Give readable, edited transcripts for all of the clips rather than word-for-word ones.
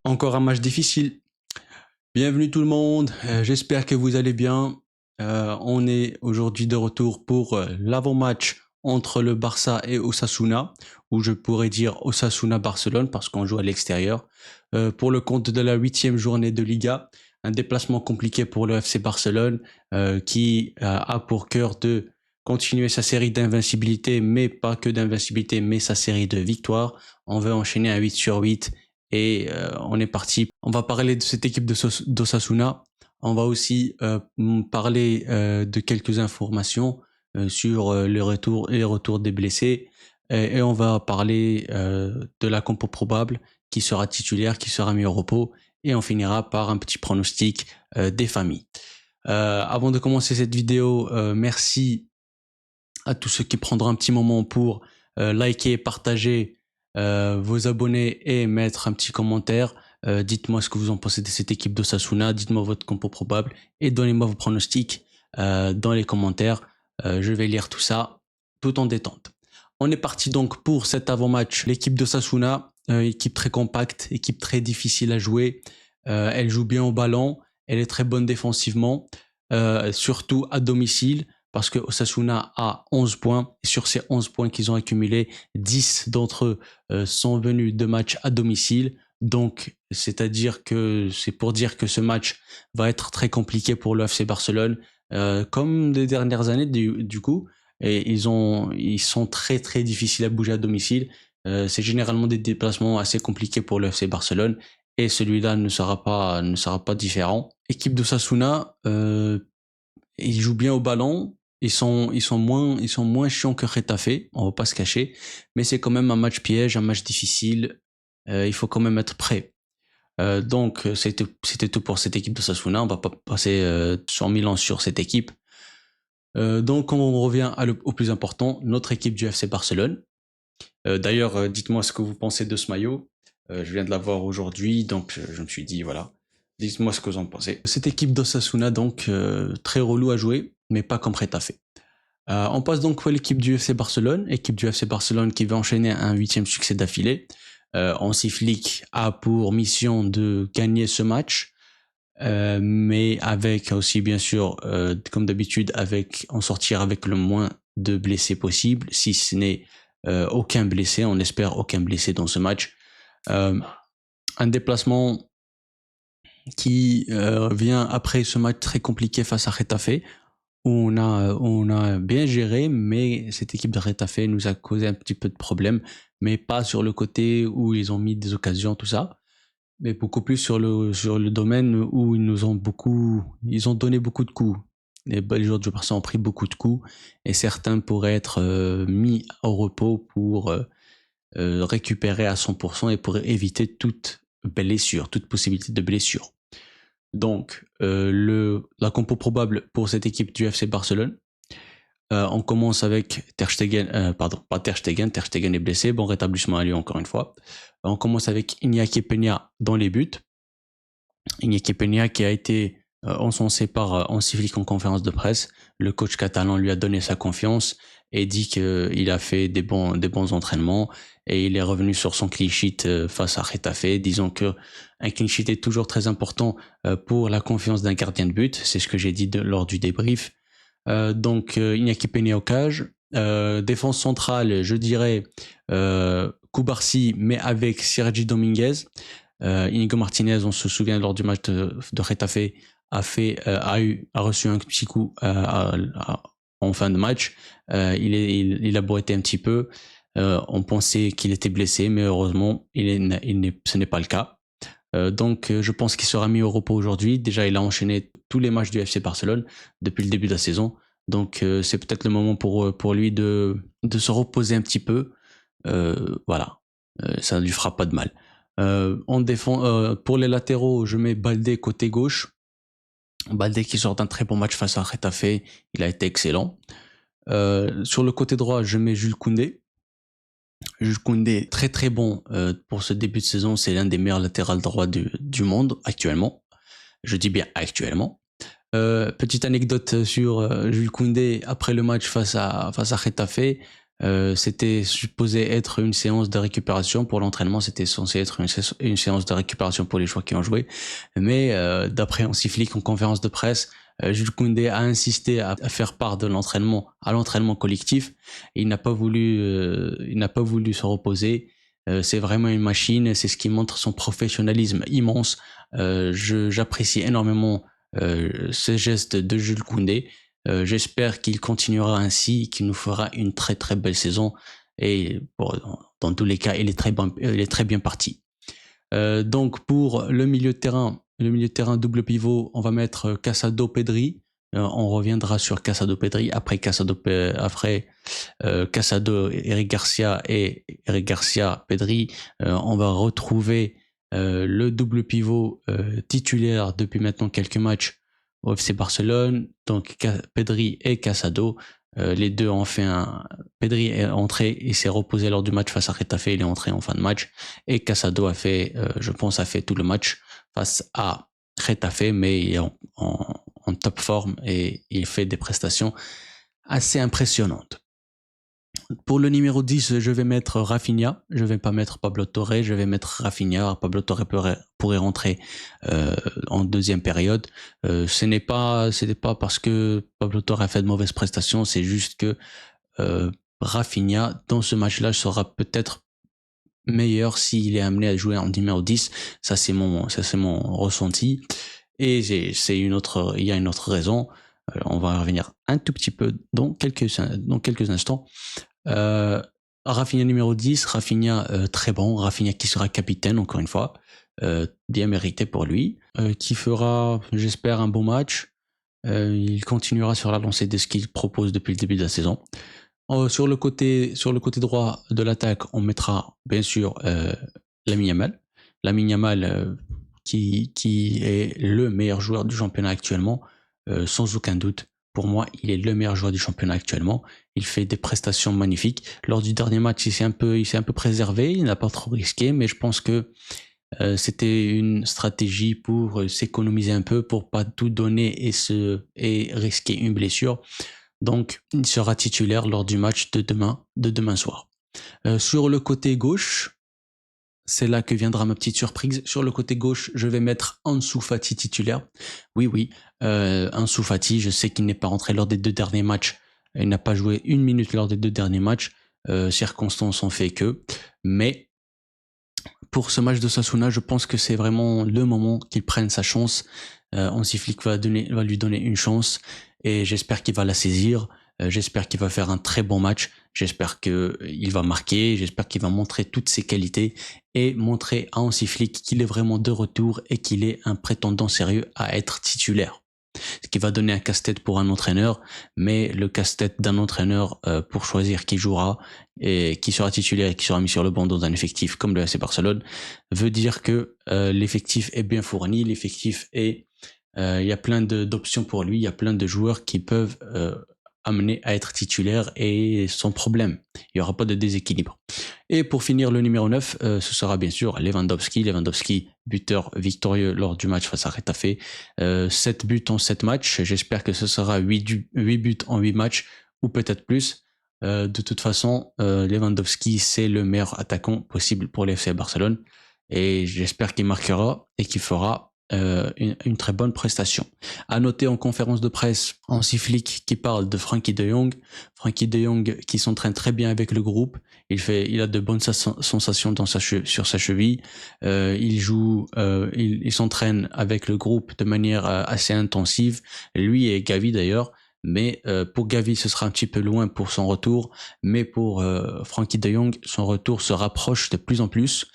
Encore un match difficile. Bienvenue tout le monde, j'espère que vous allez bien. On est aujourd'hui de retour pour l'avant-match entre le Barça et Osasuna, ou je pourrais dire Osasuna-Barcelone parce qu'on joue à l'extérieur. Pour le compte de la 8e journée de Liga, un déplacement compliqué pour le FC Barcelone qui a pour cœur de continuer sa série d'invincibilité, mais pas que d'invincibilité, mais sa série de victoires. On veut enchaîner un 8 sur 8 et on est parti. On va parler de cette équipe d'Osasuna. On va aussi parler de quelques informations sur les retours des blessés. Et on va parler de la compo probable, qui sera titulaire, qui sera mis au repos. Et on finira par un petit pronostic des familles. Avant de commencer cette vidéo, merci à tous ceux qui prendront un petit moment pour liker, partager, vous abonner et mettre un petit commentaire. Dites-moi ce que vous en pensez de cette équipe d'Osasuna, dites-moi votre compo probable et donnez-moi vos pronostics dans les commentaires. Je vais lire tout ça tout en détente. On est parti donc pour cet avant-match. L'équipe d'Osasuna, équipe très compacte, équipe très difficile à jouer. Elle joue bien au ballon, elle est très bonne défensivement, surtout à domicile, parce que Osasuna a 11 points. Et sur ces 11 points qu'ils ont accumulés, 10 d'entre eux sont venus de matchs à domicile. Donc, c'est-à-dire que c'est pour dire que ce match va être très compliqué pour le FC Barcelone, comme les dernières années du coup. Et ils sont très très difficiles à bouger à domicile. C'est généralement des déplacements assez compliqués pour le FC Barcelone. Et celui-là ne sera pas différent. Équipe d'Osasuna, ils jouent bien au ballon. Ils sont moins chiants que Getafe, on va pas se cacher, mais c'est quand même un match piège, un match difficile. Il faut quand même être prêt. Donc c'était tout pour cette équipe de Sasuna. On va pas passer 100 000 ans sur cette équipe. Donc on revient au plus important, notre équipe du FC Barcelone. D'ailleurs, dites-moi ce que vous pensez de ce maillot. Je viens de l'avoir aujourd'hui, donc je me suis dit voilà. Dites-moi ce que vous en pensez. Cette équipe d'Osasuna, donc très relou à jouer, mais pas comme Getafe. On passe donc pour l'équipe du FC Barcelone, équipe du FC Barcelone qui va enchaîner un 8e succès d'affilée. Hansi Flick a pour mission de gagner ce match, mais avec aussi bien sûr, comme d'habitude, en sortir avec le moins de blessés possible, si ce n'est aucun blessé. On espère aucun blessé dans ce match. Un déplacement qui vient après ce match très compliqué face à Getafe, où on a bien géré, mais cette équipe de Getafe nous a causé un petit peu de problèmes, mais pas sur le côté où ils ont mis des occasions, tout ça, mais beaucoup plus sur le domaine où ils ont donné beaucoup de coups. Les joueurs du Barça ont pris beaucoup de coups, et certains pourraient être mis au repos pour récupérer à 100% et pour éviter toute blessure, toute possibilité de blessure. Donc, la compo probable pour cette équipe du FC Barcelone, on commence avec Ter Stegen, Ter Stegen est blessé, bon rétablissement à lui encore une fois. On commence avec Iñaki Peña dans les buts. Iñaki Peña qui a été encensé par Hansi Flick en conférence de presse. Le coach catalan lui a donné sa confiance et dit qu'il a fait des bons entraînements et il est revenu sur son clean sheet face à Getafe. Disons que un clean sheet est toujours très important pour la confiance d'un gardien de but. C'est ce que j'ai dit lors du débrief. Donc Iñaki Peña au cage. Défense centrale, je dirais Cubarsí, mais avec Sergi Dominguez. Inigo Martinez, on se souvient lors du match de Getafe, a reçu un petit coup en fin de match. Il a boité un petit peu. On pensait qu'il était blessé, mais heureusement, ce n'est pas le cas. Donc, je pense qu'il sera mis au repos aujourd'hui. Déjà, il a enchaîné tous les matchs du FC Barcelone depuis le début de la saison. Donc, c'est peut-être le moment pour lui de se reposer un petit peu. Voilà, ça ne lui fera pas de mal. Pour les latéraux, je mets Baldé côté gauche. Baldé qui sort d'un très bon match face à Getafe, il a été excellent. Sur le côté droit, je mets Jules Koundé. Jules Koundé, très très bon pour ce début de saison, c'est l'un des meilleurs latérales droits du monde actuellement. Je dis bien actuellement. Petite anecdote sur Jules Koundé après le match face à Getafe. C'était supposé être une séance de récupération pour l'entraînement, c'était censé être une séance de récupération pour les joueurs qui ont joué. Mais d'après Hansi Flick en conférence de presse, Jules Koundé a insisté à faire part de l'entraînement collectif. Il n'a pas voulu se reposer. C'est vraiment une machine, c'est ce qui montre son professionnalisme immense. J'apprécie énormément ces gestes de Jules Koundé. J'espère qu'il continuera ainsi, qu'il nous fera une très très belle saison. Et bon, dans tous les cas, il est très bien parti. Donc pour le milieu de terrain double pivot, on va mettre Casado Pedri. On reviendra sur Casado Pedri après Casado Eric Garcia et Eric Garcia Pedri. On va retrouver le double pivot titulaire depuis maintenant quelques matchs au FC Barcelone, donc Pedri et Casado. Les deux ont fait Pedri est entré et s'est reposé lors du match face à Getafe, il est entré en fin de match. Et Casado a fait tout le match face à Getafe, mais il est en top forme et il fait des prestations assez impressionnantes. Pour le numéro 10, je vais mettre Rafinha. Je vais pas mettre Pablo Torre, je vais mettre Rafinha. Pablo Torre pourrait rentrer en deuxième période. C'était pas parce que Pablo Torre a fait de mauvaises prestations, c'est juste que Rafinha, dans ce match-là, sera peut-être meilleur s'il est amené à jouer en numéro 10. Ça, c'est mon ressenti. Et il y a une autre raison. On va revenir un tout petit peu dans quelques instants. Rafinha numéro 10, Rafinha très bon, Rafinha qui sera capitaine encore une fois, bien mérité pour lui, qui fera, j'espère, un bon match. Il continuera sur la lancée de ce qu'il propose depuis le début de la saison. Sur le côté droit de l'attaque, on mettra bien sûr Lamine Yamal. Lamine Yamal qui est le meilleur joueur du championnat actuellement, sans aucun doute. Pour moi, il est le meilleur joueur du championnat actuellement. Il fait des prestations magnifiques. Lors du dernier match, il s'est un peu préservé, il n'a pas trop risqué, mais je pense que c'était une stratégie pour s'économiser un peu, pour pas tout donner et risquer une blessure. Donc, il sera titulaire lors du match de demain soir. Sur le côté gauche, c'est là que viendra ma petite surprise. Sur le côté gauche, je vais mettre Ansu Fati titulaire. Oui, Ansu Fati, je sais qu'il n'est pas rentré lors des 2 derniers matchs. Il n'a pas joué une minute lors des 2 derniers matchs. Circonstances ont fait que. Mais pour ce match de Sasuna, je pense que c'est vraiment le moment qu'il prenne sa chance. Hansi Flick va lui donner une chance et j'espère qu'il va la saisir. J'espère qu'il va faire un très bon match. J'espère qu'il va marquer. J'espère qu'il va montrer toutes ses qualités et montrer à Hansi Flick qu'il est vraiment de retour et qu'il est un prétendant sérieux à être titulaire. Ce qui va donner un casse-tête pour un entraîneur, mais le casse-tête d'un entraîneur pour choisir qui jouera et qui sera titulaire et qui sera mis sur le banc dans un effectif comme le FC Barcelone veut dire que l'effectif est bien fourni, l'effectif est il y a plein d'options pour lui, il y a plein de joueurs qui peuvent amener à être titulaire et sans problème. Il n'y aura pas de déséquilibre. Et pour finir, le numéro 9, ce sera bien sûr Lewandowski. Lewandowski, buteur victorieux lors du match face à Getafe. 7 buts en 7 matchs. J'espère que ce sera 8 buts en 8 matchs ou peut-être plus. De toute façon, Lewandowski, c'est le meilleur attaquant possible pour l'FC Barcelone. Et j'espère qu'il marquera et qu'il fera une très bonne prestation. À noter en conférence de presse, Hansi Flick qui parle de Frenkie de Jong. Frenkie de Jong qui s'entraîne très bien avec le groupe. Il a de bonnes sensations sur sa cheville. Il s'entraîne avec le groupe de manière assez intensive. Lui et Gavi d'ailleurs. Mais pour Gavi, ce sera un petit peu loin pour son retour. Mais pour Frenkie de Jong, son retour se rapproche de plus en plus.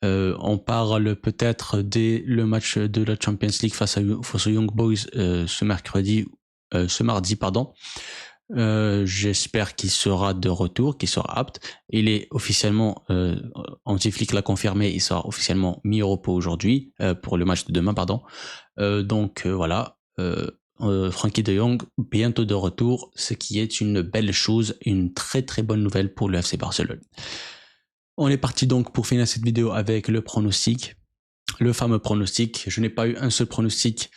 On parle peut-être dès le match de la Champions League face aux Young Boys ce mardi, pardon. J'espère qu'il sera de retour, qu'il sera apte. Il est officiellement, Hansi Flick l'a confirmé, il sera officiellement mis au repos aujourd'hui pour le match de demain, pardon. Donc voilà. Frenkie de Jong bientôt de retour, ce qui est une belle chose, une très très bonne nouvelle pour le FC Barcelone. On est parti donc pour finir cette vidéo avec le pronostic, le fameux pronostic. Je n'ai pas eu un seul pronostic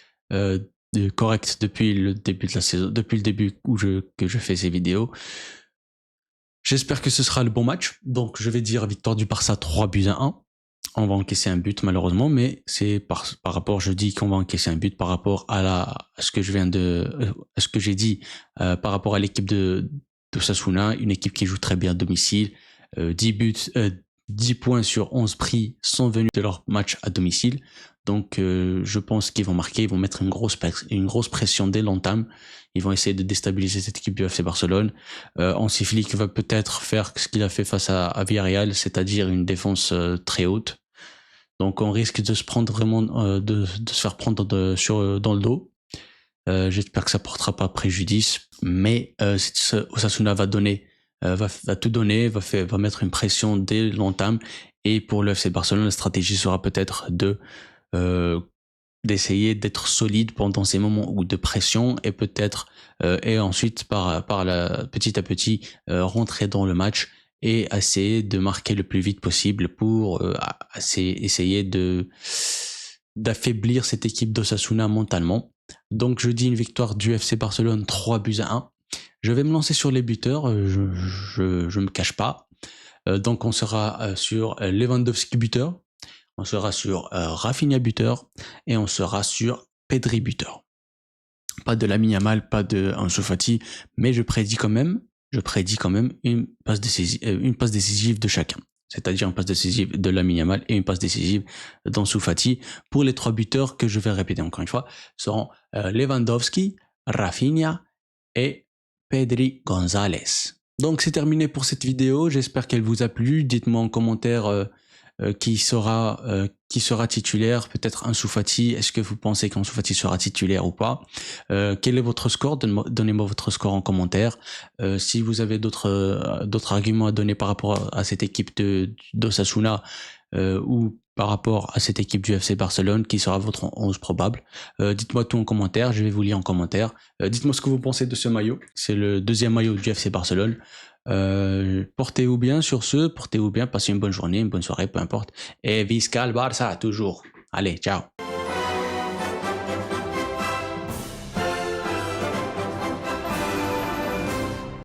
correct depuis le début de la saison, depuis le début que je fais ces vidéos. J'espère que ce sera le bon match. Donc, je vais dire victoire du Barça 3-1. On va encaisser un but malheureusement, mais c'est par rapport, je dis qu'on va encaisser un but par rapport à ce que je viens à ce que j'ai dit par rapport à l'équipe de Sasuna, une équipe qui joue très bien à domicile, 10 buts, 10 points sur 11 pris sont venus de leur match à domicile. Donc je pense qu'ils vont marquer, ils vont mettre une grosse pression dès l'entame. Ils vont essayer de déstabiliser cette équipe du FC Barcelone. Hansi Flick va peut-être faire ce qu'il a fait face à Villarreal, c'est-à-dire une défense très haute. Donc on risque de se prendre vraiment de se faire prendre dans le dos. J'espère que ça portera pas préjudice, mais Osasuna va donner, va tout donner, va mettre une pression dès l'entame. Et pour le FC Barcelone, la stratégie sera peut-être d'essayer d'être solide pendant ces moments de pression et peut-être et ensuite petit à petit rentrer dans le match et essayer de marquer le plus vite possible pour essayer d'affaiblir cette équipe d'Osasuna mentalement. Donc je dis une victoire du FC Barcelone 3-1. Je vais me lancer sur les buteurs, je me cache pas. Donc on sera sur Lewandowski buteur, on sera sur Rafinha buteur et on sera sur Pedri buteur. Pas de Lamine Yamal, pas de Ansu Fati, mais je prédis quand même une passe décisive de chacun. C'est-à-dire une passe décisive de Lamine Yamal et une passe décisive d'Ansu Fati. Pour les 3 buteurs que je vais répéter encore une fois, seront Lewandowski, Rafinha et Pedri González. Donc c'est terminé pour cette vidéo, j'espère qu'elle vous a plu. Dites-moi en commentaire qui sera titulaire, peut-être Ansu Fati. Est-ce que vous pensez qu'Ansu Fati sera titulaire ou pas? Quel est votre score? Donnez-moi votre score en commentaire. Si vous avez d'autres arguments à donner par rapport à cette équipe d'Osasuna ou par rapport à cette équipe du FC Barcelone, qui sera votre 11 probable, dites-moi tout en commentaire, je vais vous lire en commentaire. Dites-moi ce que vous pensez de ce maillot. C'est le 2e maillot du FC Barcelone. Portez-vous bien sur ce, portez-vous bien, passez une bonne journée, une bonne soirée, peu importe. Et Visca le Barça, toujours. Allez, ciao.